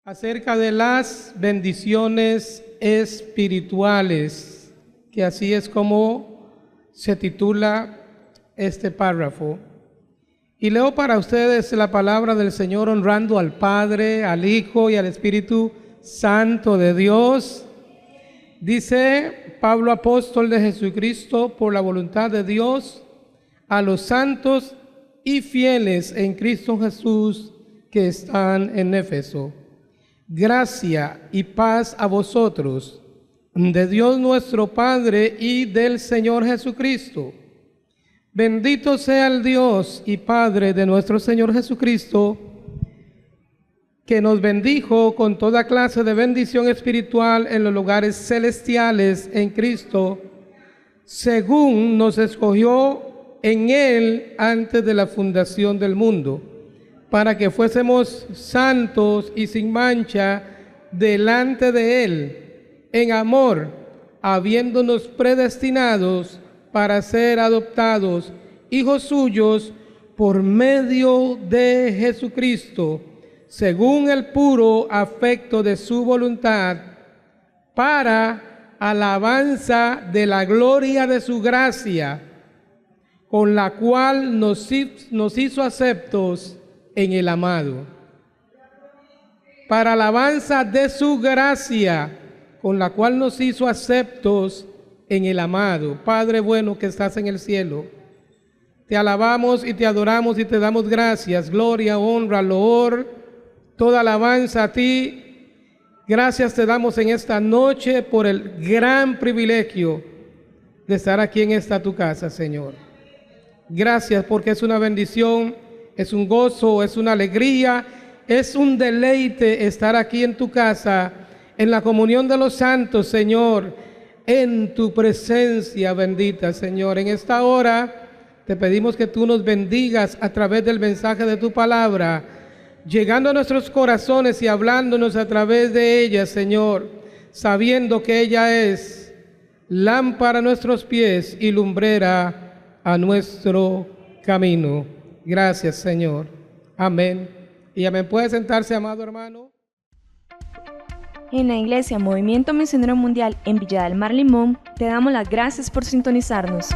acerca de las bendiciones espirituales, que así es como se titula este párrafo. Y leo para ustedes la palabra del Señor honrando al Padre, al Hijo y al Espíritu Santo de Dios. Dice Pablo, apóstol de Jesucristo, por la voluntad de Dios, a los santos y fieles en Cristo Jesús que están en Éfeso. Gracia y paz a vosotros, de Dios nuestro Padre y del Señor Jesucristo. Bendito sea el Dios y Padre de nuestro Señor Jesucristo, que nos bendijo con toda clase de bendición espiritual en los lugares celestiales en Cristo, según nos escogió en Él antes de la fundación del mundo, para que fuésemos santos y sin mancha delante de Él, en amor, habiéndonos predestinados para ser adoptados hijos suyos por medio de Jesucristo, según el puro afecto de su voluntad, para alabanza de la gloria de su gracia, con la cual nos hizo aceptos en el amado. Para alabanza de su gracia, con la cual nos hizo aceptos en el amado. Padre bueno que estás en el cielo, te alabamos y te adoramos y te damos gracias, gloria, honra, loor, toda alabanza a ti. Gracias te damos en esta noche por el gran privilegio de estar aquí en esta tu casa, Señor. Gracias porque es una bendición, es un gozo, es una alegría, es un deleite estar aquí en tu casa, en la comunión de los santos, Señor, en tu presencia bendita, Señor. En esta hora te pedimos que tú nos bendigas a través del mensaje de tu palabra, llegando a nuestros corazones y hablándonos a través de ella, Señor, sabiendo que ella es lámpara a nuestros pies y lumbrera a nuestro camino. Gracias, Señor. Amén. Y amén. ¿Puede sentarse, amado hermano? En la Iglesia Movimiento Misionero Mundial en Villa del Mar, Limón, te damos las gracias por sintonizarnos.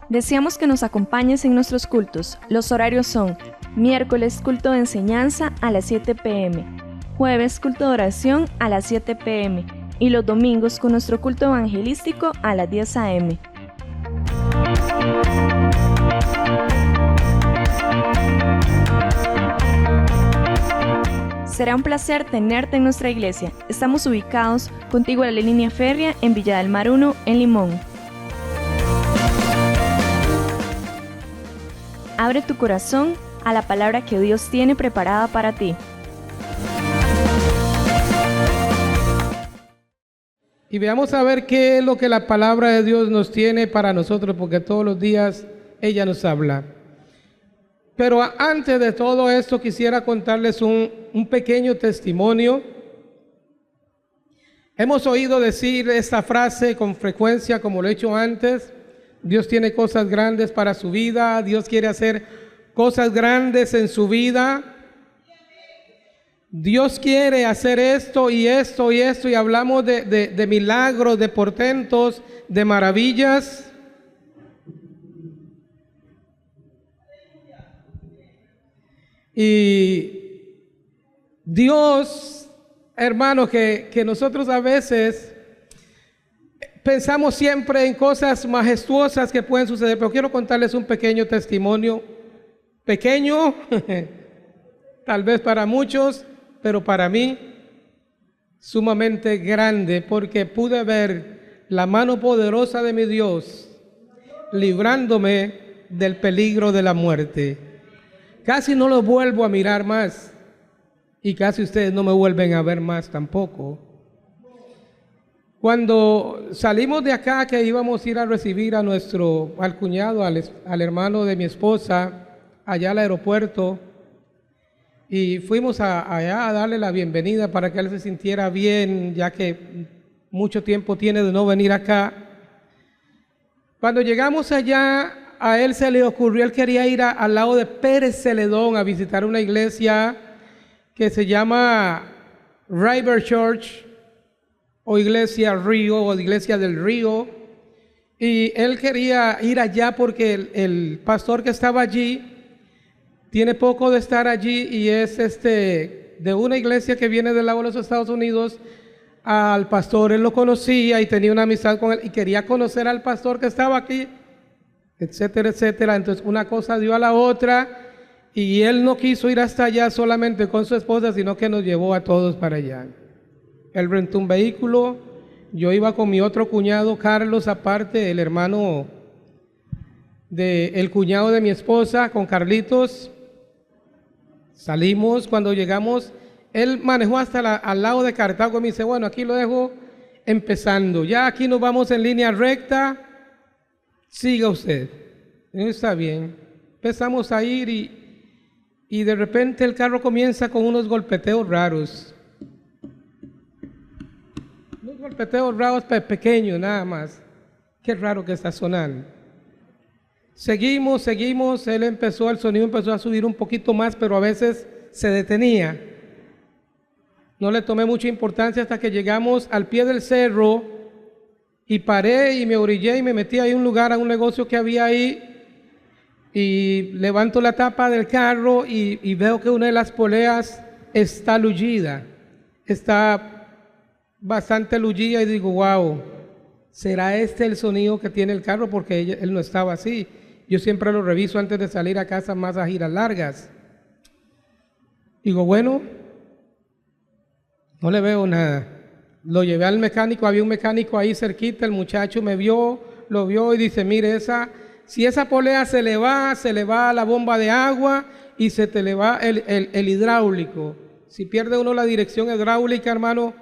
Deseamos que nos acompañes en nuestros cultos. Los horarios son: miércoles, culto de enseñanza a las 7 p.m., jueves, culto de oración a las 7 p.m. y los domingos con nuestro culto evangelístico a las 10 a.m. Será un placer tenerte en nuestra iglesia. Estamos ubicados contigo a la línea férrea en Villa del Mar 1, en Limón. Abre tu corazón a la palabra que Dios tiene preparada para ti. Y veamos a ver qué es lo que la palabra de Dios nos tiene para nosotros, porque todos los días ella nos habla. Pero antes de todo esto quisiera contarles un pequeño testimonio. Hemos oído decir esta frase con frecuencia, como lo he hecho antes: Dios tiene cosas grandes para su vida, Dios quiere hacer cosas grandes en su vida. Dios quiere hacer esto y esto y esto, y hablamos de milagros, de portentos, de maravillas. Y Dios, hermanos, que nosotros a veces pensamos siempre en cosas majestuosas que pueden suceder, pero quiero contarles un pequeño testimonio, pequeño, tal vez para muchos, pero para mí sumamente grande, porque pude ver la mano poderosa de mi Dios librándome del peligro de la muerte. Casi no lo vuelvo a mirar más, y casi ustedes no me vuelven a ver más tampoco. Cuando salimos de acá, que íbamos a ir a recibir al cuñado, al hermano de mi esposa, allá al aeropuerto, y fuimos allá a darle la bienvenida para que él se sintiera bien, ya que mucho tiempo tiene de no venir acá. Cuando llegamos allá, a él se le ocurrió, él quería ir al lado de Pérez Celedón a visitar una iglesia que se llama River Church o Iglesia Río o Iglesia del Río, y él quería ir allá porque el pastor que estaba allí tiene poco de estar allí y es de una iglesia que viene del lado de los Estados Unidos. Al pastor él lo conocía y tenía una amistad con él y quería conocer al pastor que estaba aquí, etcétera, etcétera. Entonces una cosa dio a la otra y él no quiso ir hasta allá solamente con su esposa, sino que nos llevó a todos para allá. Él rentó un vehículo, yo iba con mi otro cuñado Carlos, aparte el hermano del cuñado de mi esposa, con Carlitos. Salimos, cuando llegamos, él manejó hasta al lado de Cartago y me dice, bueno, aquí lo dejo empezando, ya aquí nos vamos en línea recta, siga usted. Está bien. Empezamos a ir y de repente el carro comienza con unos golpeteos raros. Unos golpeteos raros pequeños nada más. Qué raro que está sonando. Seguimos, el sonido empezó a subir un poquito más, pero a veces se detenía. No le tomé mucha importancia hasta que llegamos al pie del cerro y paré y me orillé y me metí ahí a un lugar, a un negocio que había ahí, y levanto la tapa del carro y veo que una de las poleas está lullida, está bastante lullida y digo, wow, ¿será este el sonido que tiene el carro? Porque él no estaba así. Yo siempre lo reviso antes de salir a casa, más a giras largas. Digo, bueno, no le veo nada. Lo llevé al mecánico, había un mecánico ahí cerquita, el muchacho me vio, lo vio y dice, mire, si esa polea se le va a la bomba de agua y se te le va el hidráulico. Si pierde uno la dirección hidráulica, hermano,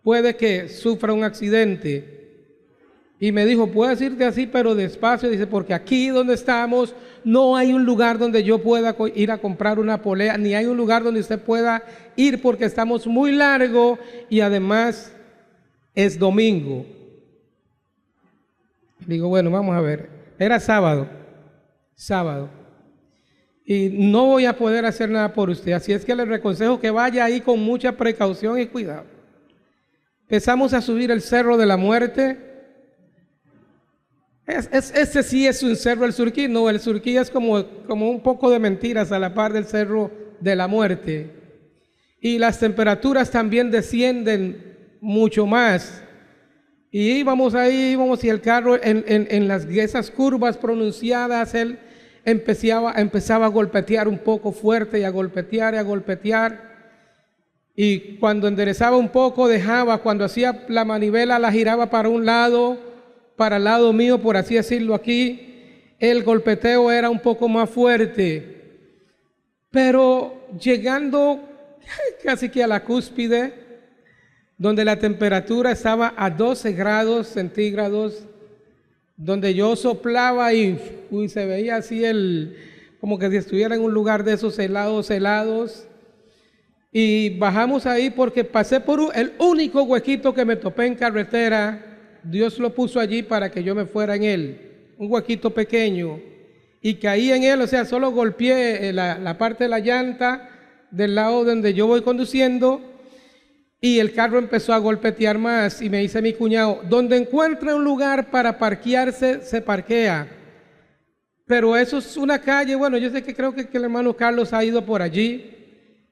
puede que sufra un accidente. Y me dijo, puedes irte así, pero despacio. Dice, porque aquí donde estamos no hay un lugar donde yo pueda ir a comprar una polea, ni hay un lugar donde usted pueda ir porque estamos muy largo y además es domingo. Digo, bueno, vamos a ver. Era sábado. Y no voy a poder hacer nada por usted. Así es que le aconsejo que vaya ahí con mucha precaución y cuidado. Empezamos a subir el Cerro de la Muerte. Ese sí es un cerro, el Surquí. No, el Surquí es como un poco de mentiras a la par del Cerro de la Muerte. Y las temperaturas también descienden mucho más. Y íbamos y el carro en esas curvas pronunciadas, él empezaba a golpetear un poco fuerte y a golpetear. Y cuando enderezaba un poco dejaba, cuando hacía la manivela la giraba para un lado, para el lado mío, por así decirlo aquí, el golpeteo era un poco más fuerte. Pero llegando casi que a la cúspide, donde la temperatura estaba a 12 grados centígrados, donde yo soplaba y se veía así como que si estuviera en un lugar de esos helados. Y bajamos ahí porque pasé por el único huequito que me topé en carretera. Dios lo puso allí para que yo me fuera en él, un huequito pequeño, y caí en él, o sea, solo golpeé la parte de la llanta del lado donde yo voy conduciendo y el carro empezó a golpetear más y me dice mi cuñado, donde encuentra un lugar para parquearse, se parquea. Pero eso es una calle, bueno, yo sé que creo que el hermano Carlos ha ido por allí,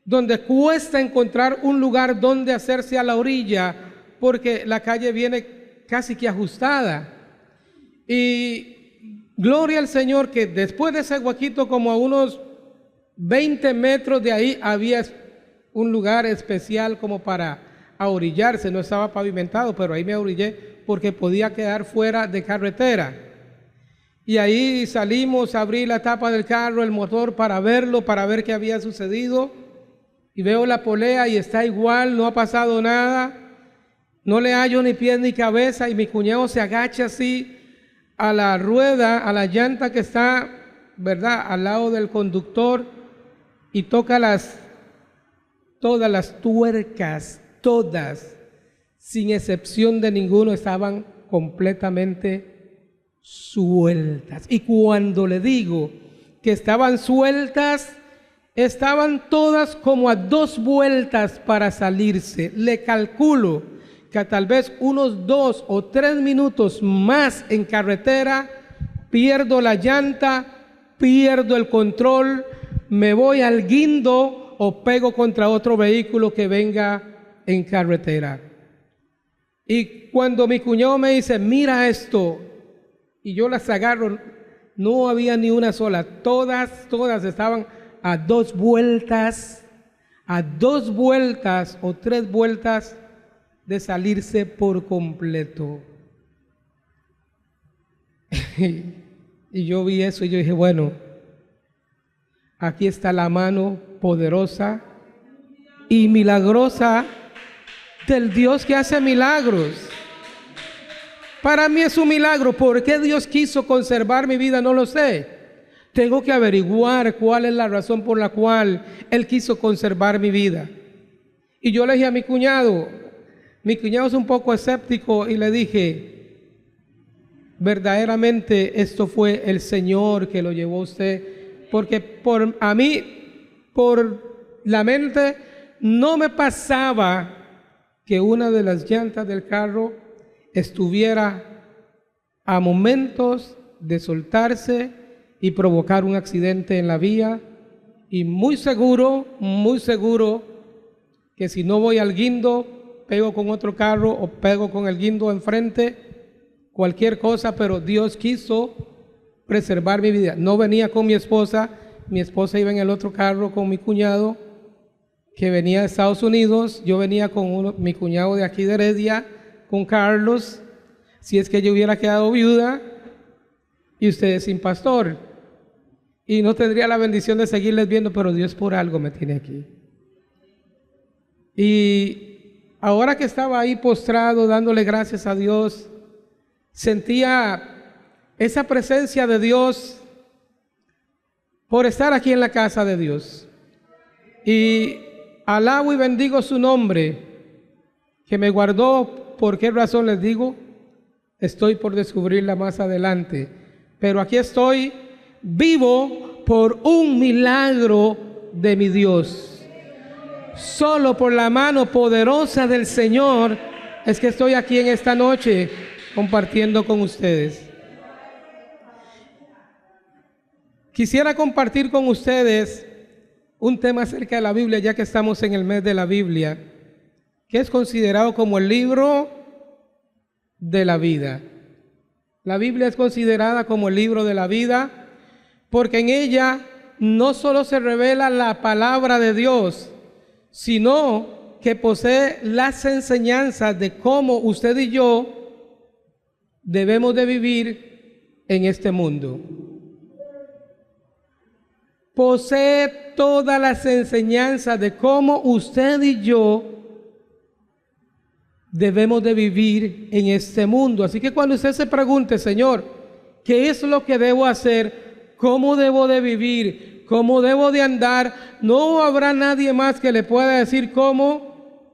donde cuesta encontrar un lugar donde hacerse a la orilla, porque la calle viene casi que ajustada. Y gloria al Señor que después de ese huequito, como a unos 20 metros de ahí, había un lugar especial como para ahorillarse. No estaba pavimentado, pero ahí me ahorillé porque podía quedar fuera de carretera. Y ahí salimos, abrí la tapa del carro, el motor para verlo, para ver qué había sucedido. Y veo la polea y está igual, no ha pasado nada. No le hallo ni pie ni cabeza y mi cuñado se agacha así a la rueda, a la llanta que está, ¿verdad?, al lado del conductor y toca todas las tuercas, todas, sin excepción de ninguno, estaban completamente sueltas. Y cuando le digo que estaban sueltas, estaban todas como a 2 vueltas para salirse. Le calculo que a tal vez unos 2 o 3 minutos más en carretera, pierdo la llanta, pierdo el control, me voy al guindo o pego contra otro vehículo que venga en carretera. Y cuando mi cuñado me dice, mira esto, y yo las agarro, no había ni una sola, todas estaban a 2 vueltas o 3 vueltas de salirse por completo. Y yo vi eso y yo dije, bueno, aquí está la mano poderosa y milagrosa del Dios que hace milagros. Para mí es un milagro. ¿Por qué Dios quiso conservar mi vida? No lo sé. Tengo que averiguar cuál es la razón por la cual Él quiso conservar mi vida. Y yo le dije a mi cuñado es un poco escéptico, y le dije, verdaderamente esto fue el Señor que lo llevó a usted, porque por la mente no me pasaba que una de las llantas del carro estuviera a momentos de soltarse y provocar un accidente en la vía, y muy seguro que si no voy al guindo, pego con otro carro o pego con el guindo enfrente, cualquier cosa, pero Dios quiso preservar mi vida. No venía con mi esposa iba en el otro carro con mi cuñado, que venía de Estados Unidos, yo venía con mi cuñado de aquí de Heredia, con Carlos, si es que yo hubiera quedado viuda y ustedes sin pastor, y no tendría la bendición de seguirles viendo, pero Dios por algo me tiene aquí. Y ahora que estaba ahí postrado dándole gracias a Dios, sentía esa presencia de Dios por estar aquí en la casa de Dios. Y alabo y bendigo su nombre, que me guardó. ¿Por qué razón les digo? Estoy por descubrirla más adelante. Pero aquí estoy vivo por un milagro de mi Dios. Solo por la mano poderosa del Señor es que estoy aquí en esta noche compartiendo con ustedes. Quisiera compartir con ustedes un tema acerca de la Biblia, ya que estamos en el mes de la Biblia, que es considerado como el libro de la vida. La Biblia es considerada como el libro de la vida porque en ella no solo se revela la palabra de Dios, sino que posee las enseñanzas de cómo usted y yo debemos de vivir en este mundo. Posee todas las enseñanzas de cómo usted y yo debemos de vivir en este mundo. Así que cuando usted se pregunte, Señor, ¿qué es lo que debo hacer? ¿Cómo debo de vivir? ¿Cómo debo de andar? No habrá nadie más que le pueda decir cómo,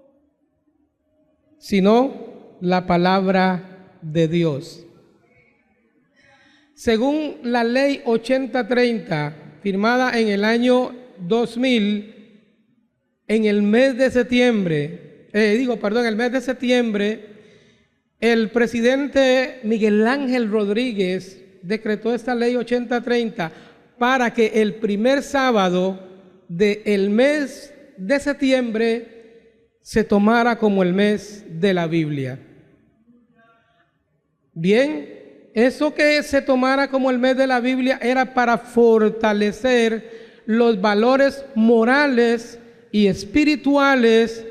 sino la palabra de Dios. Según la ley 8030, firmada en el año 2000, en el mes de septiembre, el presidente Miguel Ángel Rodríguez decretó esta ley 8030 para que el primer sábado del mes de septiembre se tomara como el mes de la Biblia. Bien, eso que se tomara como el mes de la Biblia era para fortalecer los valores morales y espirituales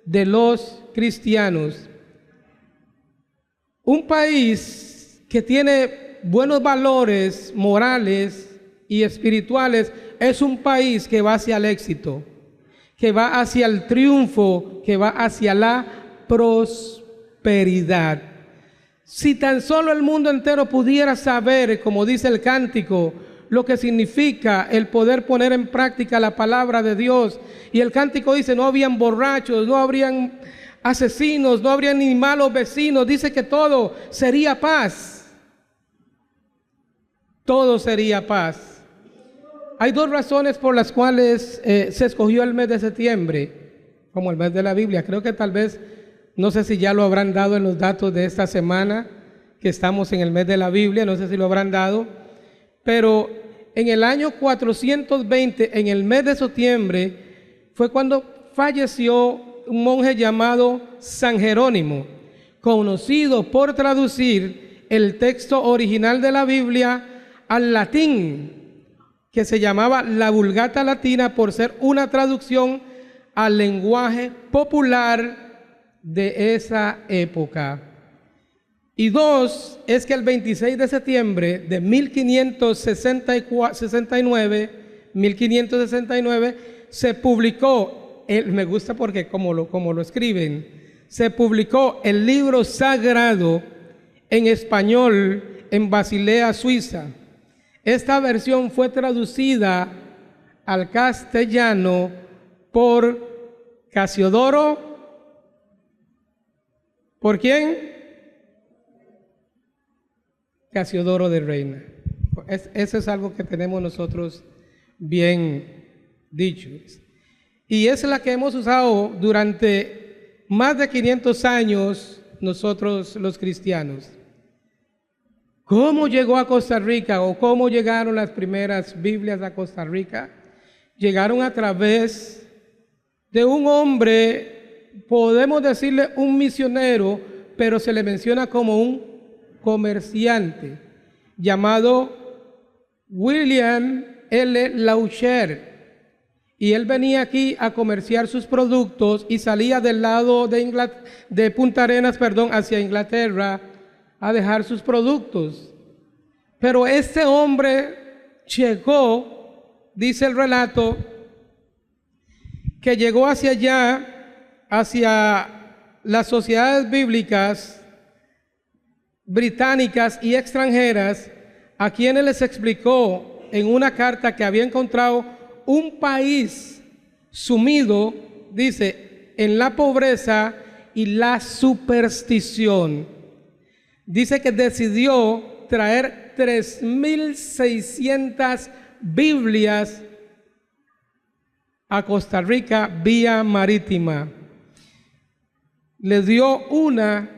de los cristianos. Un país que tiene buenos valores morales y espirituales es un país que va hacia el éxito, que va hacia el triunfo, que va hacia la prosperidad. Si tan solo el mundo entero pudiera saber, como dice el cántico, lo que significa el poder poner en práctica la palabra de Dios. Y el cántico dice, no habrían borrachos, no habrían asesinos, no habrían ni malos vecinos. Dice que todo sería paz. Todo sería paz. hay dos razones por las cuales se escogió el mes de septiembre como el mes de la Biblia. Creo que tal vez, no sé si ya lo habrán dado en los datos de esta semana, que estamos en el mes de la Biblia, no sé si lo habrán dado, pero en el año 420, en el mes de septiembre, fue cuando falleció un monje llamado San Jerónimo, conocido por traducir el texto original de la Biblia al latín, que se llamaba la Vulgata Latina por ser una traducción al lenguaje popular de esa época. Y dos, es que el 26 de septiembre de 1569 se publicó, me gusta porque como lo escriben, se publicó el libro sagrado en español en Basilea, Suiza. Esta versión fue traducida al castellano por Casiodoro. ¿Por quién? Casiodoro de Reina. Eso es algo que tenemos nosotros bien dicho. Y es la que hemos usado durante más de 500 años nosotros los cristianos. ¿Cómo llegó a Costa Rica o cómo llegaron las primeras Biblias a Costa Rica? Llegaron a través de un hombre, podemos decirle un misionero, pero se le menciona como un comerciante, llamado William L. Lauscher. Y él venía aquí a comerciar sus productos y salía del lado de Punta Arenas, hacia Inglaterra, a dejar sus productos. Pero este hombre llegó, dice el relato, que llegó hacia allá, hacia las sociedades bíblicas británicas y extranjeras, a quienes les explicó en una carta que había encontrado un país sumido, dice, en la pobreza y la superstición. Dice que decidió traer 3.600 Biblias a Costa Rica vía marítima. Le dio una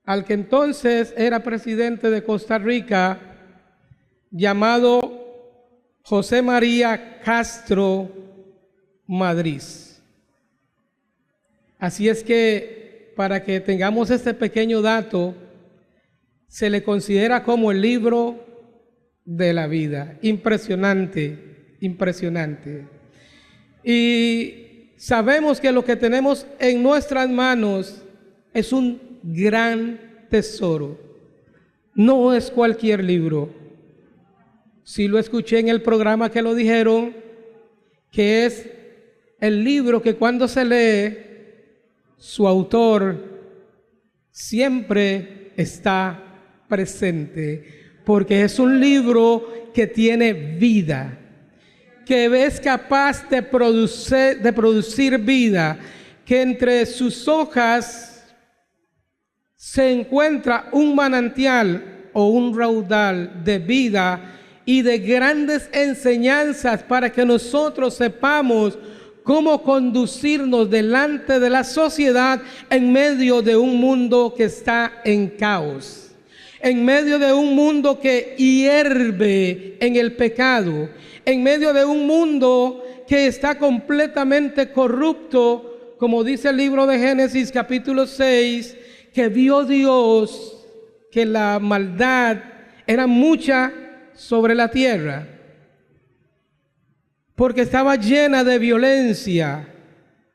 al que entonces era presidente de Costa Rica, llamado José María Castro Madrid. Así es que, para que tengamos este pequeño dato, se le considera como el libro de la vida. Impresionante, impresionante. Y sabemos que lo que tenemos en nuestras manos es un gran tesoro. No es cualquier libro. Sí lo escuché en el programa que lo dijeron, que es el libro que cuando se lee, su autor siempre está presente, porque es un libro que tiene vida, que es capaz de producir vida, que entre sus hojas se encuentra un manantial o un raudal de vida y de grandes enseñanzas para que nosotros sepamos cómo conducirnos delante de la sociedad en medio de un mundo que está en caos, en medio de un mundo que hierve en el pecado, en medio de un mundo que está completamente corrupto, como dice el libro de Génesis capítulo 6, que vio Dios que la maldad era mucha sobre la tierra, porque estaba llena de violencia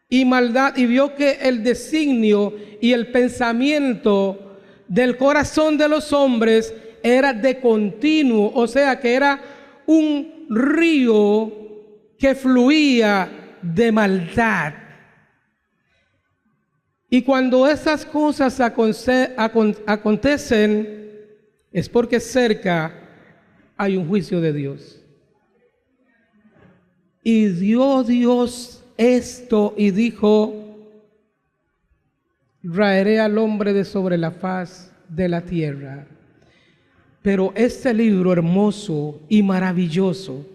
y maldad, y vio que el designio y el pensamiento del corazón de los hombres era de continuo, o sea que era un río que fluía de maldad. Y cuando esas cosas acontecen, es porque cerca hay un juicio de Dios. Y dio Dios esto y dijo: raeré al hombre de sobre la faz de la tierra, Pero este libro hermoso y maravilloso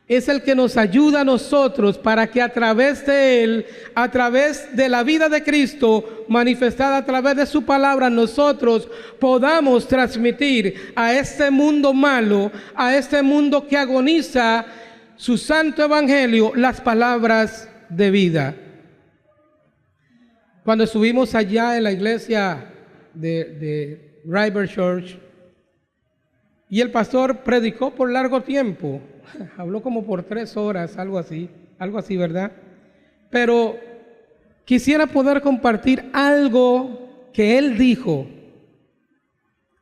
es el que nos ayuda a nosotros para que a través de él, a través de la vida de Cristo manifestada a través de su palabra, nosotros podamos transmitir a este mundo malo, a este mundo que agoniza su santo evangelio, las palabras de vida. Cuando estuvimos allá en la iglesia de River Church y el pastor predicó por largo tiempo, habló como por 3 horas, algo así, ¿verdad? Pero quisiera poder compartir algo que él dijo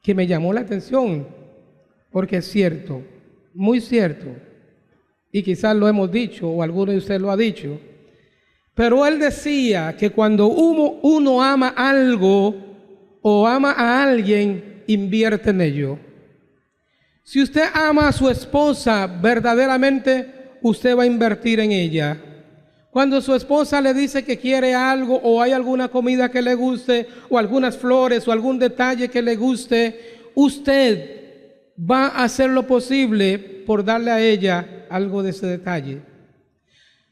que me llamó la atención, porque es cierto, muy cierto, y quizás lo hemos dicho o alguno de ustedes lo ha dicho, pero él decía que cuando uno ama algo o ama a alguien, invierte en ello. Si usted ama a su esposa, verdaderamente usted va a invertir en ella. Cuando su esposa le dice que quiere algo o hay alguna comida que le guste o algunas flores o algún detalle que le guste, usted va a hacer lo posible por darle a ella algo de ese detalle.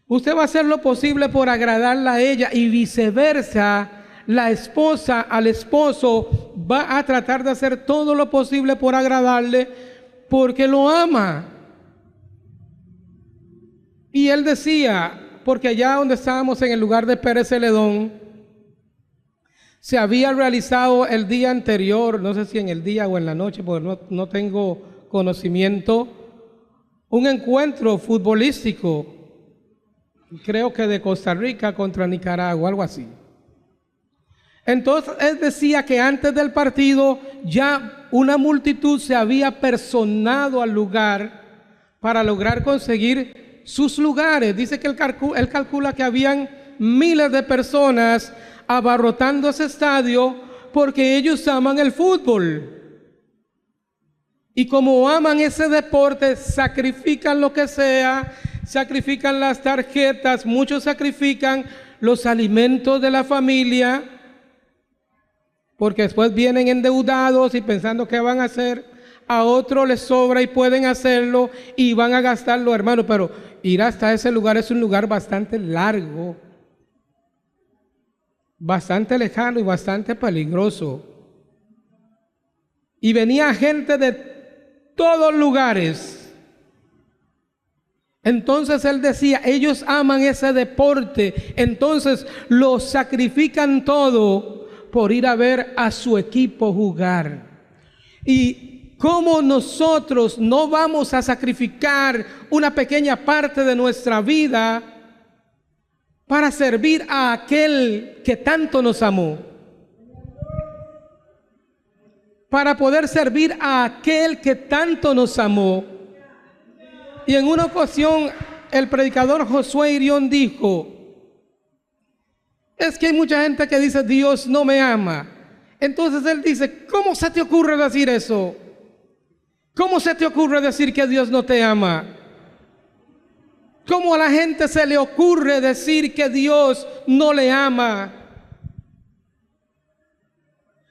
Usted va a hacer lo posible por agradarla a ella y viceversa. La esposa al esposo va a tratar de hacer todo lo posible por agradarle porque lo ama. Y él decía, porque allá donde estábamos en el lugar de Pérez Celedón, se había realizado el día anterior, no sé si en el día o en la noche, porque no tengo conocimiento, un encuentro futbolístico, creo que de Costa Rica contra Nicaragua, algo así. Entonces él decía que antes del partido ya una multitud se había personado al lugar para lograr conseguir sus lugares. Dice que él calcula que habían miles de personas abarrotando ese estadio porque ellos aman el fútbol. Y como aman ese deporte, sacrifican lo que sea, sacrifican las tarjetas, muchos sacrifican los alimentos de la familia, porque después vienen endeudados y pensando qué van a hacer. A otros les sobra y pueden hacerlo y van a gastarlo, hermano, pero ir hasta ese lugar es un lugar bastante largo, bastante lejano y bastante peligroso. Y venía gente de todos lugares. Entonces él decía, ellos aman ese deporte, entonces lo sacrifican todo por ir a ver a su equipo jugar. Y cómo nosotros no vamos a sacrificar una pequeña parte de nuestra vida para servir a aquel que tanto nos amó, para poder servir a aquel que tanto nos amó. Y en una ocasión el predicador Josué Irión dijo, es que hay mucha gente que dice Dios no me ama. Entonces él dice, ¿cómo se te ocurre decir eso? ¿Cómo se te ocurre decir que Dios no te ama? ¿Cómo a la gente se le ocurre decir que Dios no le ama?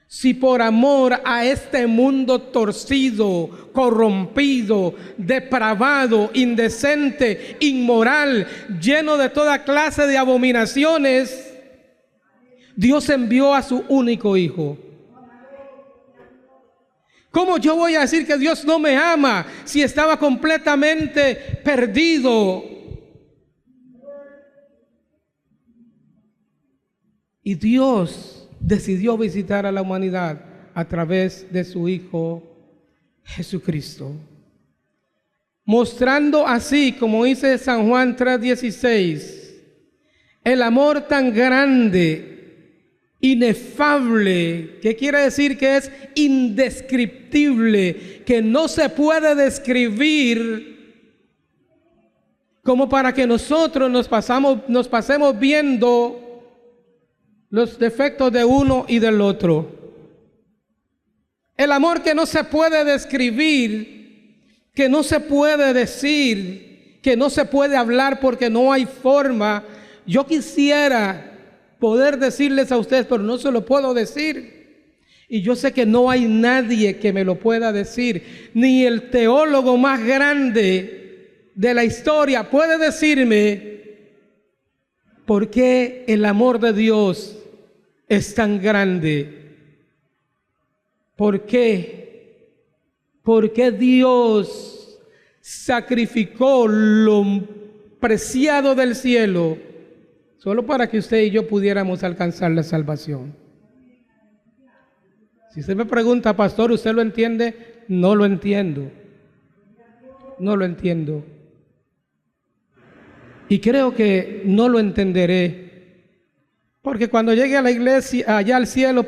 Si por amor a este mundo torcido, corrompido, depravado, indecente, inmoral, lleno de toda clase de abominaciones, Dios envió a su único hijo. ¿Cómo yo voy a decir que Dios no me ama si estaba completamente perdido? Y Dios decidió visitar a la humanidad a través de su Hijo Jesucristo, mostrando así, como dice San Juan 3:16, el amor tan grande, inefable, que quiere decir que es indescriptible, que no se puede describir, como para que nosotros nos pasemos viendo los defectos de uno y del otro. El amor que no se puede describir, que no se puede decir, que no se puede hablar porque no hay forma. Yo quisiera poder decirles a ustedes, pero no se lo puedo decir. Y yo sé que no hay nadie que me lo pueda decir, ni el teólogo más grande de la historia puede decirme por qué el amor de Dios es tan grande. ¿Por qué? Porque Dios sacrificó lo preciado del cielo solo para que usted y yo pudiéramos alcanzar la salvación. Si usted me pregunta, pastor, ¿usted lo entiende? No lo entiendo. No lo entiendo. Y creo que no lo entenderé. Porque cuando llegue a la iglesia, allá al cielo,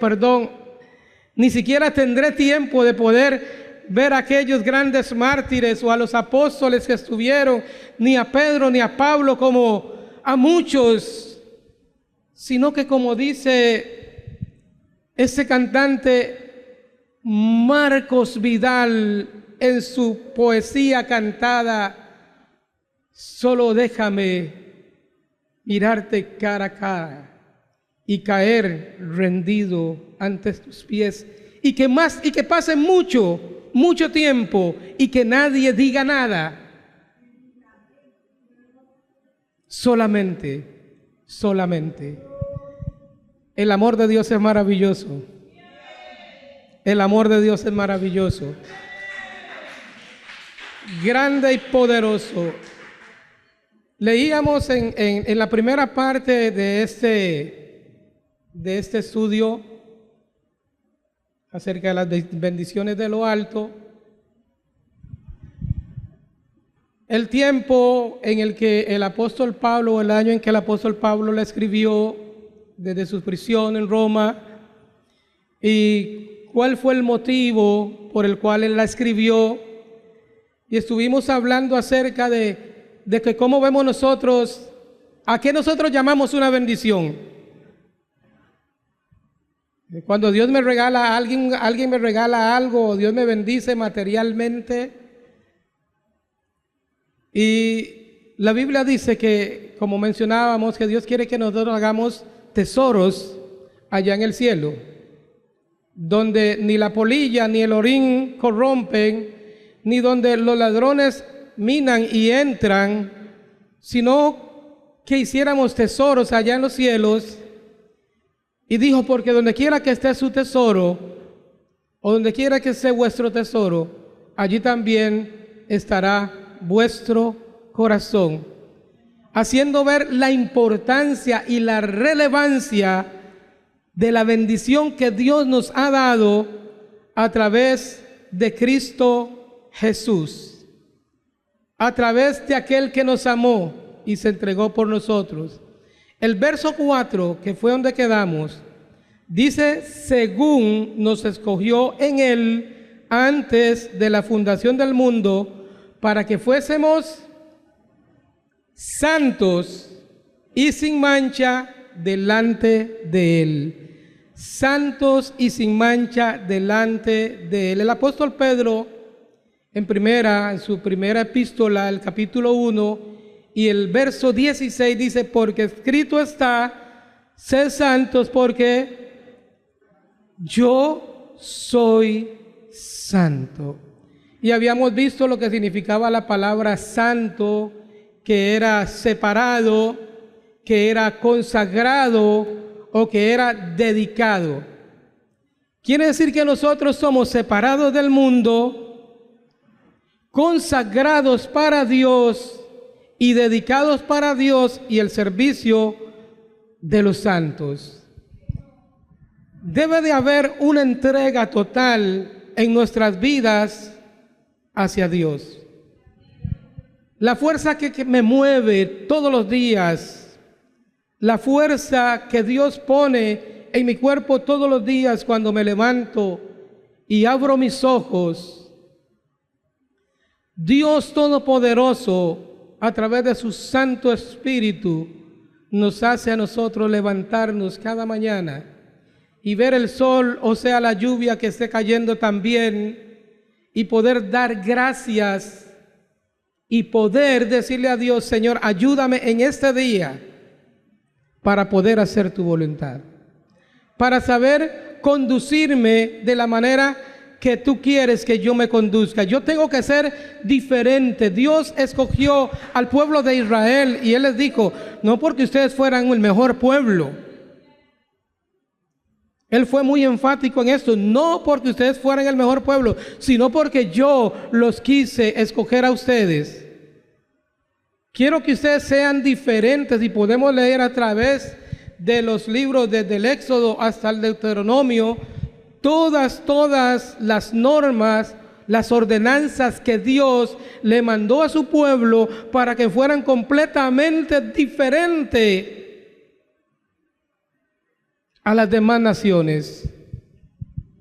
ni siquiera tendré tiempo de poder ver a aquellos grandes mártires o a los apóstoles que estuvieron, ni a Pedro ni a Pablo como a muchos, sino que como dice ese cantante Marcos Vidal en su poesía cantada, solo déjame mirarte cara a cara y caer rendido ante tus pies, y que pase mucho tiempo y que nadie diga nada. Solamente el amor de Dios es maravilloso. El amor de Dios es maravilloso, grande y poderoso. Leíamos en la primera parte de este estudio acerca de las bendiciones de lo alto, el tiempo en el que el apóstol Pablo, el año en que el apóstol Pablo la escribió desde su prisión en Roma, y cuál fue el motivo por el cual él la escribió. Y estuvimos hablando acerca de que cómo vemos nosotros, a qué nosotros llamamos una bendición. Cuando Dios me regala a alguien me regala algo, o Dios me bendice materialmente. Y la Biblia dice que, como mencionábamos, que Dios quiere que nosotros hagamos tesoros allá en el cielo, donde ni la polilla ni el orín corrompen, ni donde los ladrones minan y entran, sino que hiciéramos tesoros allá en los cielos. Y dijo, porque donde quiera que esté su tesoro, o donde quiera que esté vuestro tesoro, allí también estará vuestro corazón, haciendo ver la importancia y la relevancia de la bendición que Dios nos ha dado a través de Cristo Jesús, a través de aquel que nos amó y se entregó por nosotros. El verso 4, que fue donde quedamos, dice, según nos escogió en Él antes de la fundación del mundo, para que fuésemos santos y sin mancha delante de Él. Santos y sin mancha delante de Él. El apóstol Pedro, en su primera epístola, el capítulo 1, y el verso 16 dice, porque escrito está, sed santos porque yo soy santo. Y habíamos visto lo que significaba la palabra santo, que era separado, que era consagrado o que era dedicado. Quiere decir que nosotros somos separados del mundo, consagrados para Dios y dedicados para Dios y el servicio de los santos. Debe de haber una entrega total en nuestras vidas hacia Dios. La fuerza que me mueve todos los días, la fuerza que Dios pone en mi cuerpo todos los días cuando me levanto y abro mis ojos, Dios Todopoderoso, a través de su Santo Espíritu, nos hace a nosotros levantarnos cada mañana y ver el sol, o sea, la lluvia que esté cayendo también, y poder dar gracias y poder decirle a Dios, Señor, ayúdame en este día para poder hacer tu voluntad. para saber conducirme de la manera que tú quieres que yo me conduzca. Yo tengo que ser diferente. Dios escogió al pueblo de Israel y Él les dijo, no porque ustedes fueran el mejor pueblo. Él fue muy enfático en esto, no porque ustedes fueran el mejor pueblo, sino porque yo los quise escoger a ustedes. Quiero que ustedes sean diferentes y podemos leer a través de los libros desde el Éxodo hasta el Deuteronomio, todas las normas, las ordenanzas que Dios le mandó a su pueblo para que fueran completamente diferentes a las demás naciones.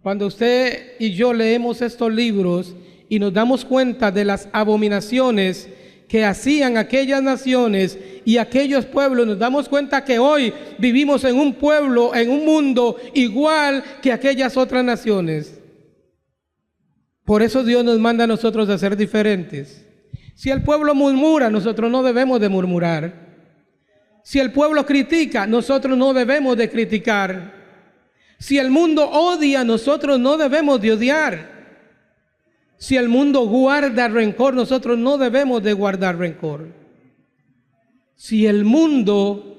Cuando usted y yo leemos estos libros y nos damos cuenta de las abominaciones que hacían aquellas naciones y aquellos pueblos, nos damos cuenta que hoy vivimos en un pueblo, en un mundo igual que aquellas otras naciones. Por eso Dios nos manda a nosotros a ser diferentes. Si el pueblo murmura, nosotros no debemos de murmurar. Si el pueblo critica, nosotros no debemos de criticar. Si el mundo odia, nosotros no debemos de odiar. Si el mundo guarda rencor, nosotros no debemos de guardar rencor. Si el mundo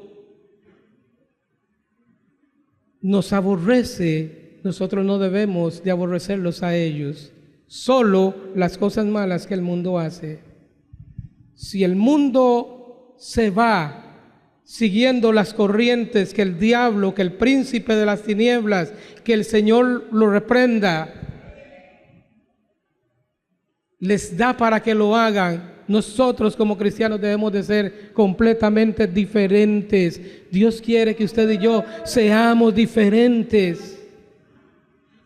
nos aborrece, nosotros no debemos de aborrecerlos a ellos. Solo las cosas malas que el mundo hace. Si el mundo se va siguiendo las corrientes que el diablo, que el príncipe de las tinieblas, que el Señor lo reprenda, les da para que lo hagan, nosotros como cristianos debemos de ser completamente diferentes. Dios quiere que usted y yo seamos diferentes,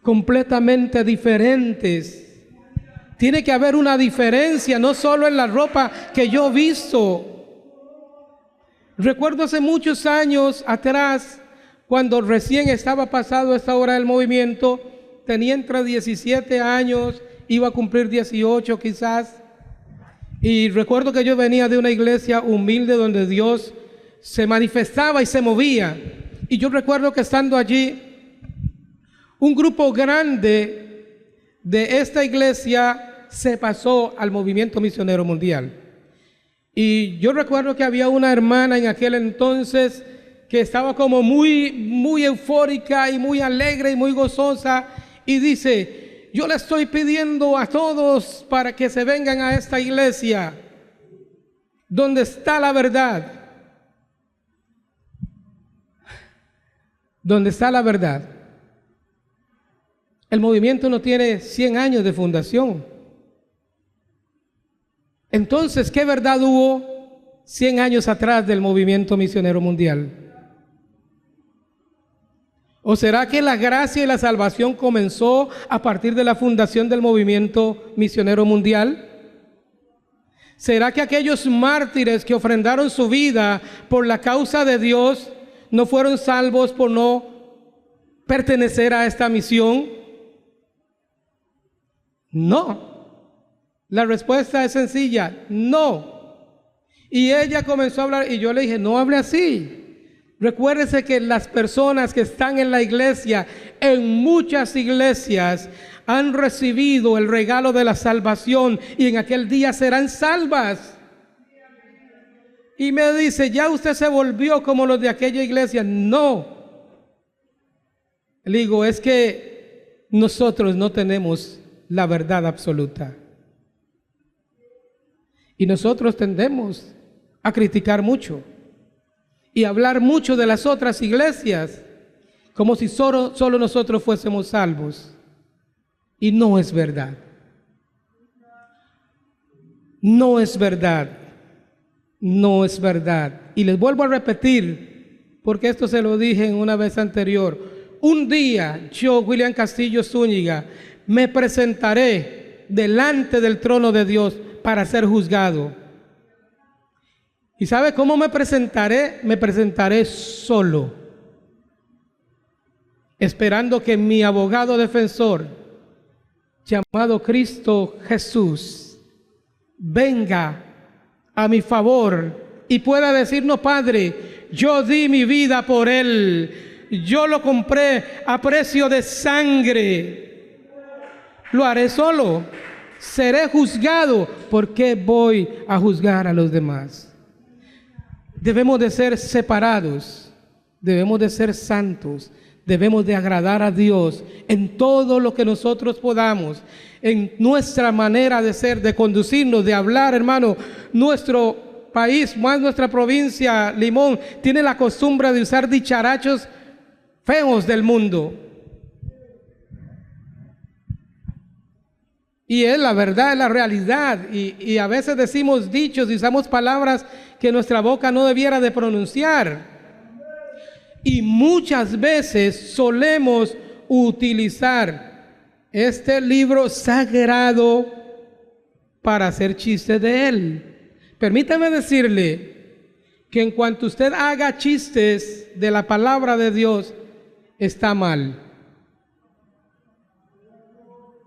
completamente diferentes. Tiene que haber una diferencia, no solo en la ropa que yo visto. Recuerdo hace muchos años atrás, cuando recién estaba pasado esta hora del movimiento, tenía entre 17 años, iba a cumplir 18 quizás, y recuerdo que yo venía de una iglesia humilde donde Dios se manifestaba y se movía, y yo recuerdo que estando allí, un grupo grande de esta iglesia se pasó al movimiento misionero mundial. Y yo recuerdo que había una hermana en aquel entonces que estaba como muy eufórica y muy alegre y muy gozosa, y dice: yo le estoy pidiendo a todos para que se vengan a esta iglesia donde está la verdad. Donde está la verdad. El movimiento no tiene 100 años de fundación. Entonces, ¿qué verdad hubo 100 años atrás del movimiento misionero mundial? ¿O será que la gracia y la salvación comenzó a partir de la fundación del movimiento misionero mundial? ¿Será que aquellos mártires que ofrendaron su vida por la causa de Dios no fueron salvos por no pertenecer a esta misión? No. La respuesta es sencilla: no. Y ella comenzó a hablar y yo le dije: no hable así. Recuérdese que las personas que están en la iglesia, en muchas iglesias, han recibido el regalo de la salvación y en aquel día serán salvas. Y me dice: ¿ya usted se volvió como los de aquella iglesia? No. Le digo: es que nosotros no tenemos la verdad absoluta. Y nosotros tendemos a criticar mucho y hablar mucho de las otras iglesias como si solo nosotros fuésemos salvos. Y no es verdad. No es verdad. No es verdad. Y les vuelvo a repetir, porque esto se lo dije en una vez anterior. Un día yo, William Castillo Zúñiga, me presentaré delante del trono de Dios para ser juzgado. ¿Y sabe cómo me presentaré? Me presentaré solo, esperando que mi abogado defensor, llamado Cristo Jesús, venga a mi favor y pueda decir: no, Padre, yo di mi vida por él, Yo lo compré a precio de sangre. Lo haré solo. Seré juzgado. ¿Por qué voy a juzgar a los demás? Debemos de ser separados. Debemos de ser santos. Debemos de agradar a Dios en todo lo que nosotros podamos, en nuestra manera de ser, de conducirnos, de hablar, hermano. Nuestro país, más nuestra provincia, Limón, tiene la costumbre de usar dicharachos feos del mundo. Y es la verdad, es la realidad. Y a veces decimos dichos y usamos palabras que nuestra boca no debiera de pronunciar. Y muchas veces solemos utilizar este libro sagrado para hacer chistes de él. Permítame decirle que en cuanto usted haga chistes de la palabra de Dios, está mal.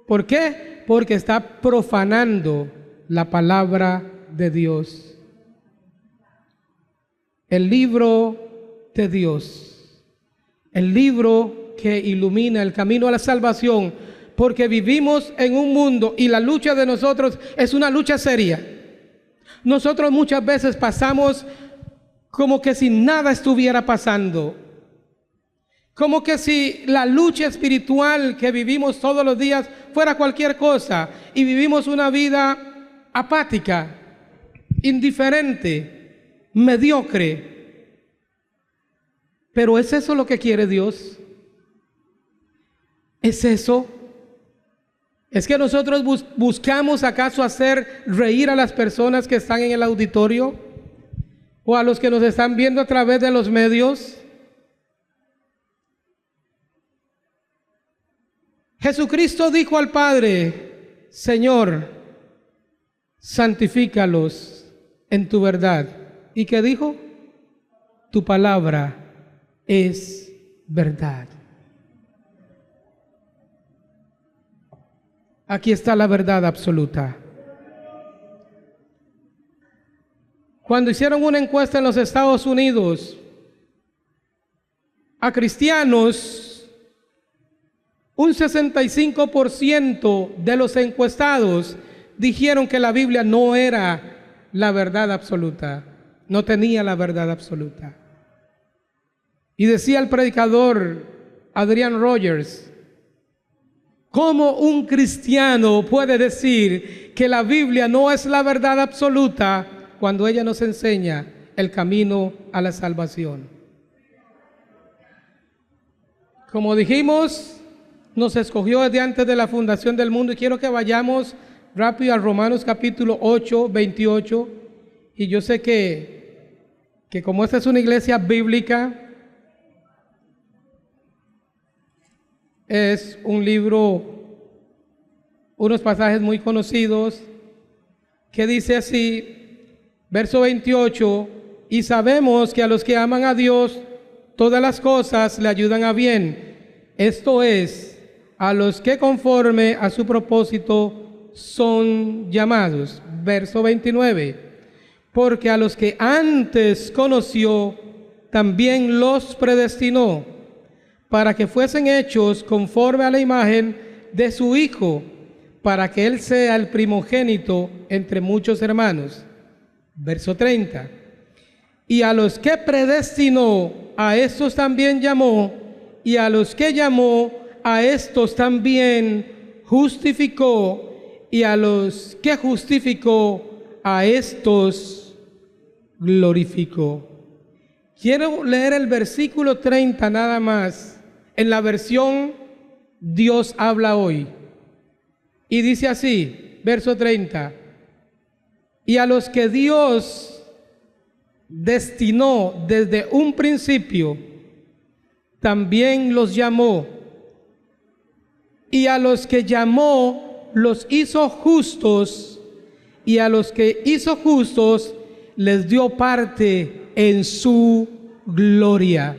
¿Por qué? Porque está profanando la palabra de Dios. El libro de Dios, el libro que ilumina el camino a la salvación, porque vivimos en un mundo y la lucha de nosotros es una lucha seria. Nosotros muchas veces pasamos como que si nada estuviera pasando, como que si la lucha espiritual que vivimos todos los días fuera cualquier cosa, y vivimos una vida apática, indiferente, mediocre. Pero ¿es eso lo que quiere Dios? ¿Es eso? ¿Es que nosotros buscamos acaso hacer reír a las personas que están en el auditorio? ¿O a los que nos están viendo a través de los medios? Jesucristo dijo al Padre: Señor, santifícalos en tu verdad. ¿Y qué dijo? Tu palabra es verdad. Aquí está la verdad absoluta. Cuando hicieron una encuesta en los Estados Unidos a cristianos, un 65% de los encuestados dijeron que la Biblia no era la verdad absoluta, no tenía la verdad absoluta. Y decía el predicador Adrian Rogers: ¿cómo un cristiano puede decir que la Biblia no es la verdad absoluta cuando ella nos enseña el camino a la salvación? Como dijimos, nos escogió desde antes de la fundación del mundo, y quiero que vayamos rápido a Romanos capítulo 8, 28. Y yo sé que como esta es una iglesia bíblica, es un libro, unos pasajes muy conocidos, que dice así, verso 28: y sabemos que a los que aman a Dios, todas las cosas le ayudan a bien. Esto es, a los que conforme a su propósito son llamados. Verso 29: porque a los que antes conoció, también los predestinó para que fuesen hechos conforme a la imagen de su Hijo, para que Él sea el primogénito entre muchos hermanos. Verso 30: y a los que predestinó, a estos también llamó, y a los que llamó, a estos también justificó, y a los que justificó, a estos glorificó. Quiero leer el versículo 30 nada más, en la versión Dios habla hoy. Y dice así, verso 30: y a los que Dios destinó desde un principio, también los llamó. Y a los que llamó, los hizo justos. Y a los que hizo justos, les dio parte en su gloria.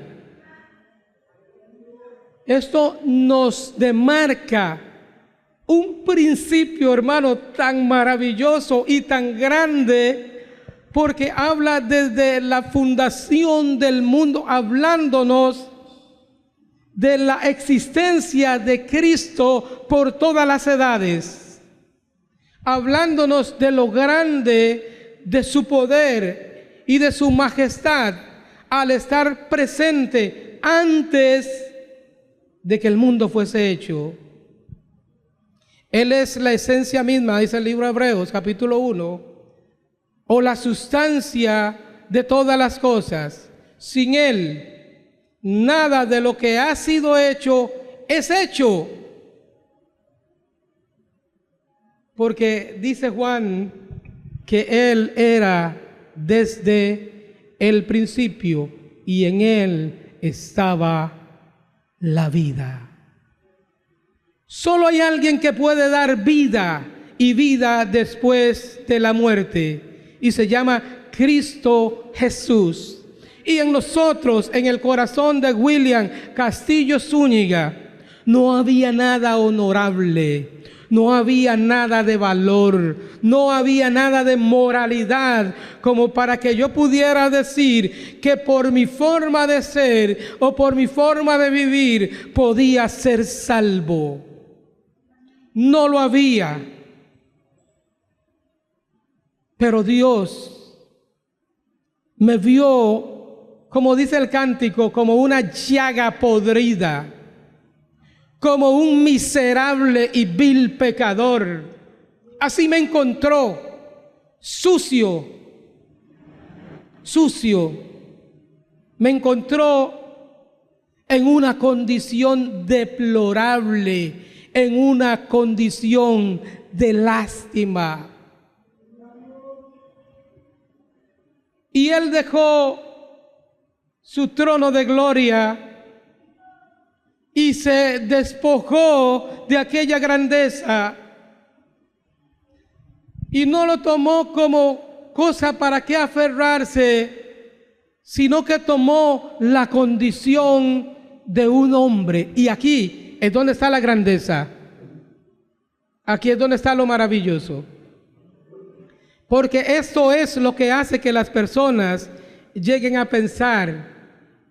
Esto nos demarca un principio, hermano, tan maravilloso y tan grande, porque habla desde la fundación del mundo, hablándonos de la existencia de Cristo por todas las edades, hablándonos de lo grande de su poder y de su majestad al estar presente antes de que el mundo fuese hecho. Él es la esencia misma, dice el libro de Hebreos, capítulo 1, o la sustancia de todas las cosas. Sin Él, nada de lo que ha sido hecho es hecho. Porque dice Juan que Él era desde el principio y en Él estaba la vida. Solo hay alguien que puede dar vida y vida después de la muerte, y se llama Cristo Jesús. Y en nosotros, en el corazón de William Castillo Zúñiga, no había nada honorable, no había nada de valor, no había nada de moralidad como para que yo pudiera decir que por mi forma de ser o por mi forma de vivir podía ser salvo. No lo había. Pero Dios me vio, como dice el cántico, como una llaga podrida, como un miserable y vil pecador. Así me encontró, sucio. Me encontró en una condición deplorable, en una condición de lástima. Y Él dejó su trono de gloria y se despojó de aquella grandeza y no lo tomó como cosa para que aferrarse, sino que tomó la condición de un hombre. Y aquí es donde está la grandeza. Aquí es donde está lo maravilloso. Porque esto es lo que hace que las personas lleguen a pensar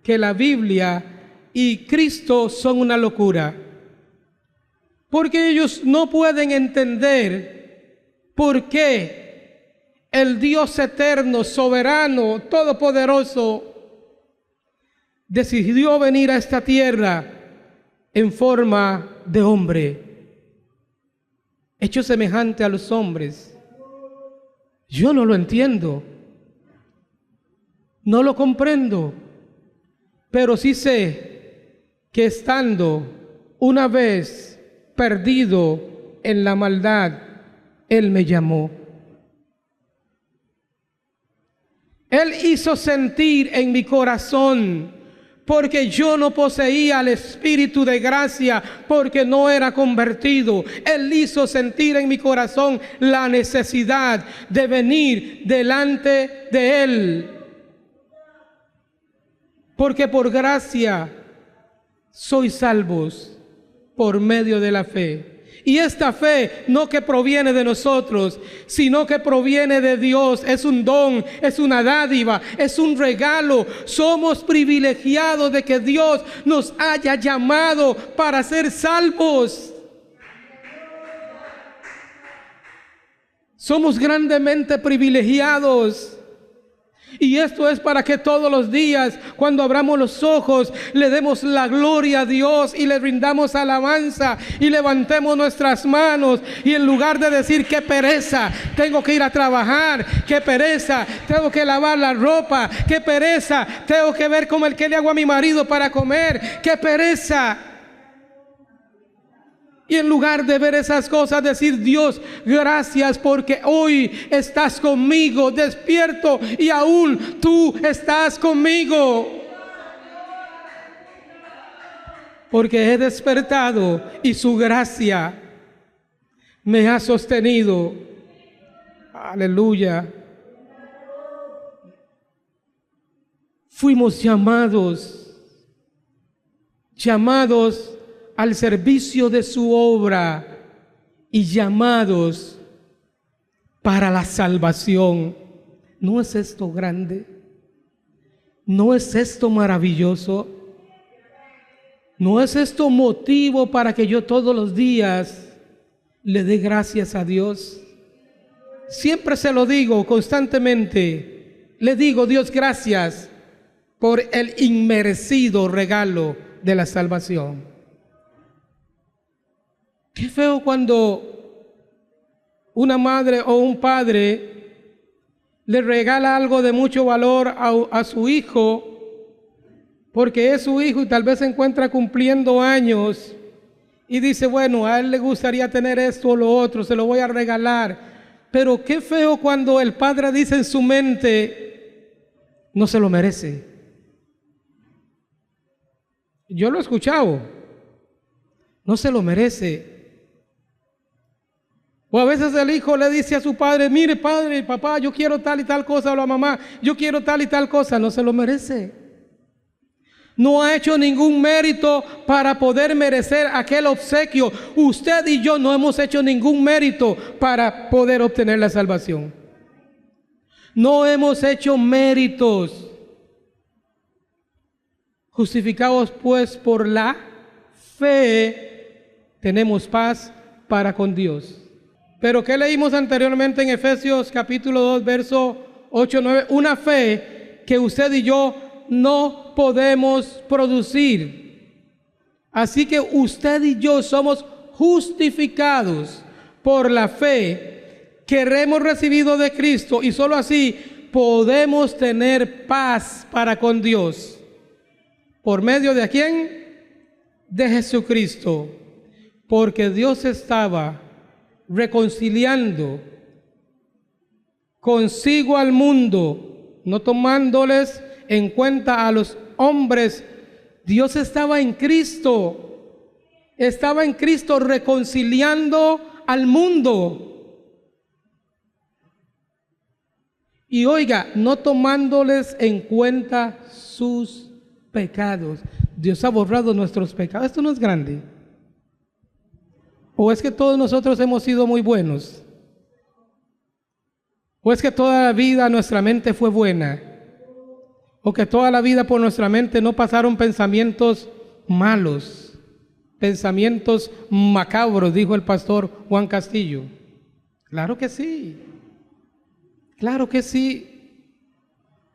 que la Biblia y Cristo son una locura. Porque ellos no pueden entender por qué el Dios eterno, soberano, todopoderoso, decidió venir a esta tierra en forma de hombre, hecho semejante a los hombres. Yo no lo entiendo, no lo comprendo, pero sí sé que estando una vez perdido en la maldad, Él me llamó. Él hizo sentir en mi corazón, porque yo no poseía el Espíritu de gracia, porque no era convertido. Él hizo sentir en mi corazón la necesidad de venir delante de Él. Porque por gracia sois salvos por medio de la fe. Y esta fe no que proviene de nosotros, sino que proviene de Dios. Es un don, es una dádiva, es un regalo. Somos privilegiados de que Dios nos haya llamado para ser salvos. Somos grandemente privilegiados. Y esto es para que todos los días, cuando abramos los ojos, le demos la gloria a Dios y le brindamos alabanza y levantemos nuestras manos. Y en lugar de decir qué pereza, tengo que ir a trabajar, qué pereza, tengo que lavar la ropa, qué pereza, tengo que ver cómo el que le hago a mi marido para comer, qué pereza. Y en lugar de ver esas cosas, decir: Dios, gracias porque hoy estás conmigo, despierto y aún tú estás conmigo. Porque he despertado y su gracia me ha sostenido. Aleluya. Fuimos llamados al servicio de su obra y llamados para la salvación. ¿No es esto grande? ¿No es esto maravilloso? ¿No es esto motivo para que yo todos los días le dé gracias a Dios? Siempre se lo digo constantemente. Le digo, Dios, gracias por el inmerecido regalo de la salvación. Qué feo cuando una madre o un padre le regala algo de mucho valor a su hijo, porque es su hijo y tal vez se encuentra cumpliendo años y dice, bueno, a él le gustaría tener esto o lo otro, se lo voy a regalar. Pero qué feo cuando el padre dice en su mente, no se lo merece. Yo lo he escuchado, no se lo merece. O a veces el hijo le dice a su padre, mire padre, papá, yo quiero tal y tal cosa, o la mamá, yo quiero tal y tal cosa, no se lo merece. No ha hecho ningún mérito para poder merecer aquel obsequio. Usted y yo no hemos hecho ningún mérito para poder obtener la salvación. No hemos hecho méritos. Justificados pues por la fe, tenemos paz para con Dios. Pero ¿qué leímos anteriormente en Efesios capítulo 2, verso 8, 9? Una fe que usted y yo no podemos producir. Así que usted y yo somos justificados por la fe que hemos recibido de Cristo, y solo así podemos tener paz para con Dios. ¿Por medio de quién? De Jesucristo. Porque Dios estaba reconciliando consigo al mundo, no tomándoles en cuenta a los hombres. Dios estaba en Cristo reconciliando al mundo. Y oiga, no tomándoles en cuenta sus pecados. Dios ha borrado nuestros pecados. Esto no es grande. ¿O es que todos nosotros hemos sido muy buenos? ¿O es que toda la vida nuestra mente fue buena? ¿O que toda la vida por nuestra mente no pasaron pensamientos malos, pensamientos macabros, dijo el pastor Juan Castillo? Claro que sí, claro que sí,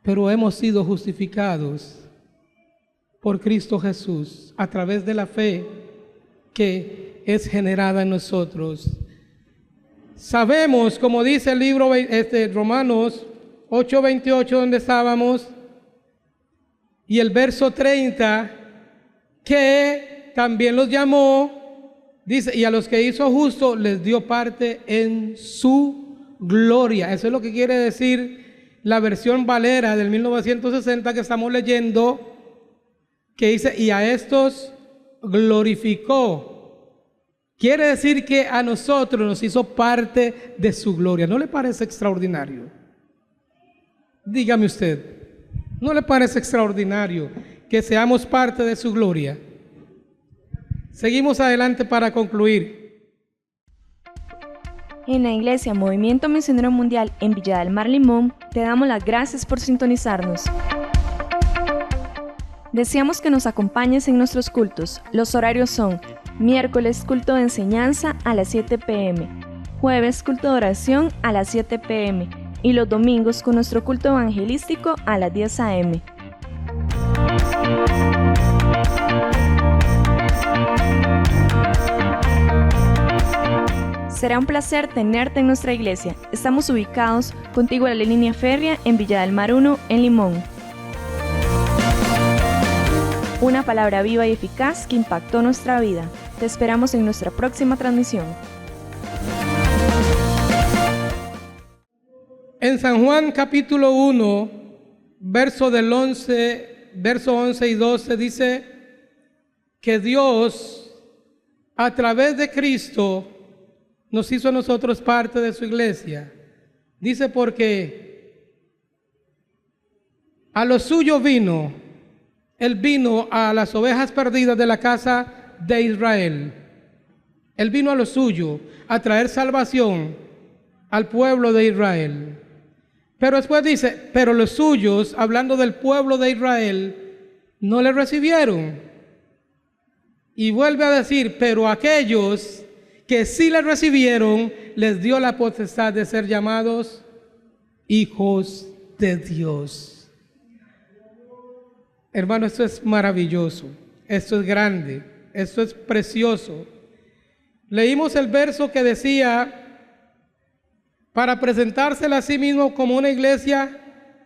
pero hemos sido justificados por Cristo Jesús a través de la fe que es generada en nosotros. Sabemos, como dice el libro Romanos 8:28, donde estábamos, y el verso 30, que también los llamó, dice, y a los que hizo justo les dio parte en su gloria. Eso es lo que quiere decir la versión Valera del 1960 que estamos leyendo, que dice, y a estos glorificó. Quiere decir que a nosotros nos hizo parte de su gloria. ¿No le parece extraordinario? Dígame usted, ¿no le parece extraordinario que seamos parte de su gloria? Seguimos adelante para concluir. En la Iglesia Movimiento Misionero Mundial en Villa del Mar, Limón, te damos las gracias por sintonizarnos. Deseamos que nos acompañes en nuestros cultos. Los horarios son: miércoles, culto de enseñanza a las 7 p.m., jueves, culto de oración a las 7 p.m. y los domingos con nuestro culto evangelístico a las 10 a.m. Será un placer tenerte en nuestra iglesia. Estamos ubicados contigo a la línea férrea en Villa del Mar 1, en Limón. Una palabra viva y eficaz que impactó nuestra vida. Te esperamos en nuestra próxima transmisión. En San Juan capítulo 1, verso 11 y 12 dice que Dios, a través de Cristo, nos hizo a nosotros parte de su iglesia. Dice, porque a lo suyo vino. Él vino a las ovejas perdidas de la casa de Israel. Él vino a lo suyo, a traer salvación al pueblo de Israel. Pero después dice, pero los suyos, hablando del pueblo de Israel, no le recibieron. Y vuelve a decir, pero aquellos que sí le recibieron, les dio la potestad de ser llamados hijos de Dios. Hermano, esto es maravilloso, esto es grande, esto es precioso. Leímos el verso que decía, para presentársela a sí mismo como una iglesia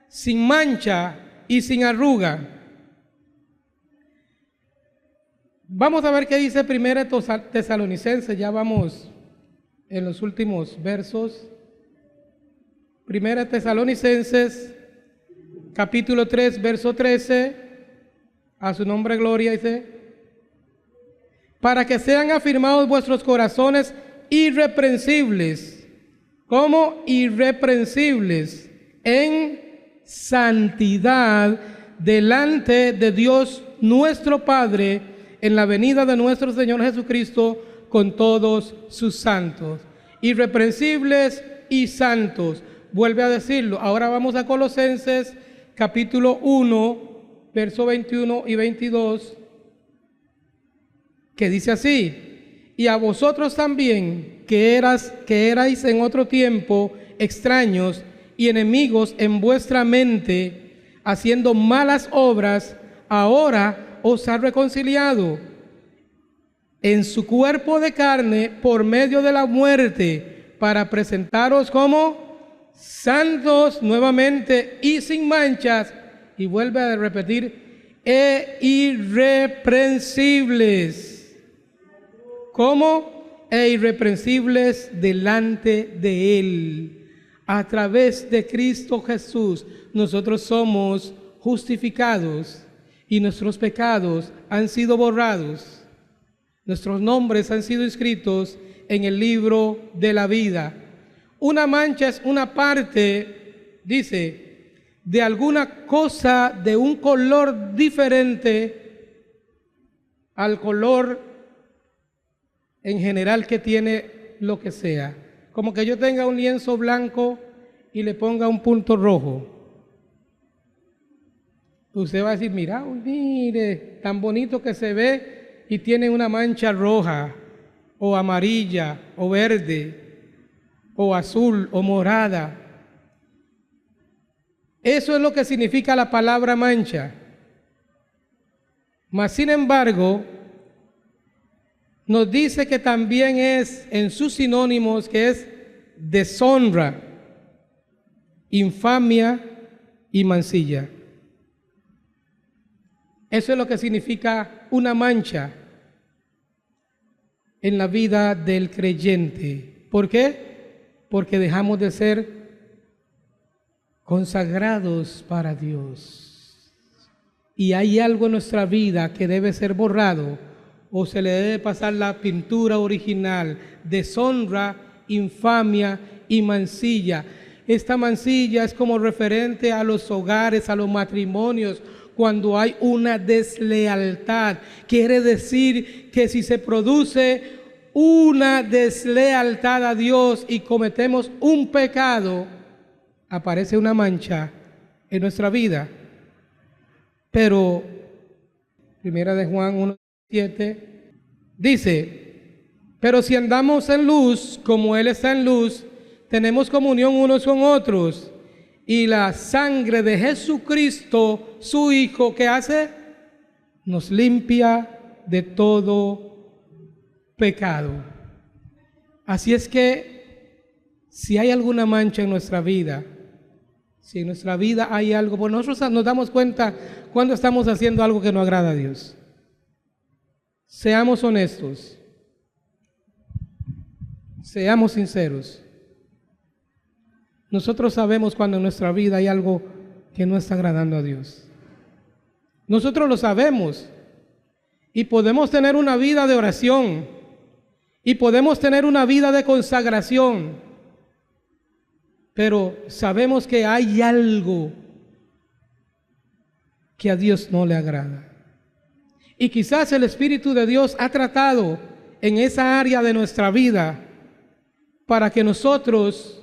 sin mancha y sin arruga. Vamos a ver qué dice 1 Tesalonicenses, ya vamos en los últimos versos. 1 Tesalonicenses, capítulo 3, verso 13, a su nombre gloria, dice, para que sean afirmados vuestros corazones irreprensibles, como irreprensibles, en santidad delante de Dios nuestro Padre, en la venida de nuestro Señor Jesucristo con todos sus santos. Irreprensibles y santos. Vuelve a decirlo. Ahora vamos a Colosenses capítulo 1, verso 21 y 22, que dice así: y a vosotros también, que erais en otro tiempo extraños y enemigos en vuestra mente, haciendo malas obras, ahora os ha reconciliado en su cuerpo de carne por medio de la muerte, para presentaros como santos nuevamente y sin manchas, y vuelve a repetir, e irreprensibles. ¿Cómo? E irreprensibles delante de Él. A través de Cristo Jesús nosotros somos justificados y nuestros pecados han sido borrados. Nuestros nombres han sido inscritos en el libro de la vida. Una mancha es una parte, dice, de alguna cosa de un color diferente al color en general que tiene lo que sea. Como que yo tenga un lienzo blanco y le ponga un punto rojo. Usted va a decir, mira, mire, tan bonito que se ve y tiene una mancha roja, o amarilla, o verde, o azul, o morada. Eso es lo que significa la palabra mancha. Mas, sin embargo, nos dice que también es en sus sinónimos, que es deshonra, infamia y mancilla. Eso es lo que significa una mancha en la vida del creyente. ¿Por qué? Porque dejamos de ser consagrados para Dios. Y hay algo en nuestra vida que debe ser borrado, o se le debe pasar la pintura original: deshonra, infamia y mancilla. Esta mancilla es como referente a los hogares, a los matrimonios. Cuando hay una deslealtad, quiere decir que si se produce una deslealtad a Dios y cometemos un pecado, aparece una mancha en nuestra vida. Pero Primera de Juan 1:7 dice, pero si andamos en luz, como Él está en luz, tenemos comunión unos con otros, y la sangre de Jesucristo, su Hijo, ¿qué hace? Nos limpia de todo pecado. Así es que si hay alguna mancha en nuestra vida, si en nuestra vida hay algo, pues nosotros nos damos cuenta cuando estamos haciendo algo que no agrada a Dios. Seamos honestos, seamos sinceros. Nosotros sabemos cuando en nuestra vida hay algo que no está agradando a Dios. Nosotros lo sabemos, y podemos tener una vida de oración, y podemos tener una vida de consagración, pero sabemos que hay algo que a Dios no le agrada. Y quizás el Espíritu de Dios ha tratado en esa área de nuestra vida para que nosotros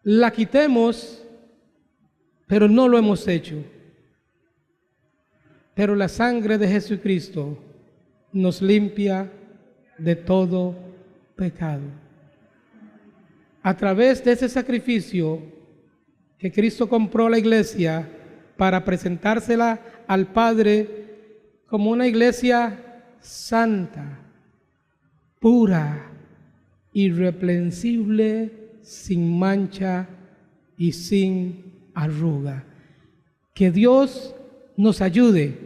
la quitemos, pero no lo hemos hecho. Pero la sangre de Jesucristo nos limpia de todo pecado. A través de ese sacrificio que Cristo compró a la iglesia para presentársela al Padre como una iglesia santa, pura, irreprensible, sin mancha y sin arruga. Que Dios nos ayude,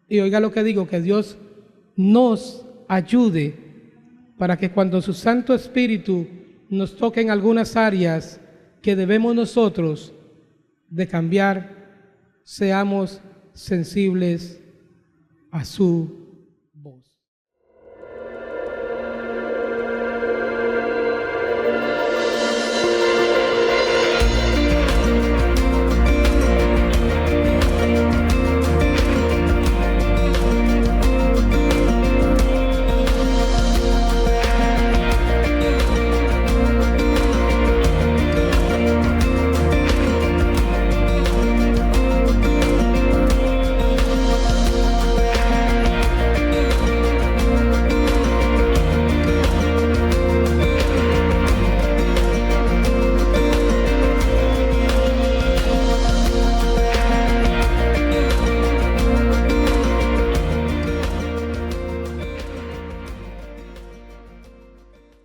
y oiga lo que digo, que Dios nos ayude para que cuando su Santo Espíritu nos toque en algunas áreas que debemos nosotros de cambiar, seamos sensibles a su voz.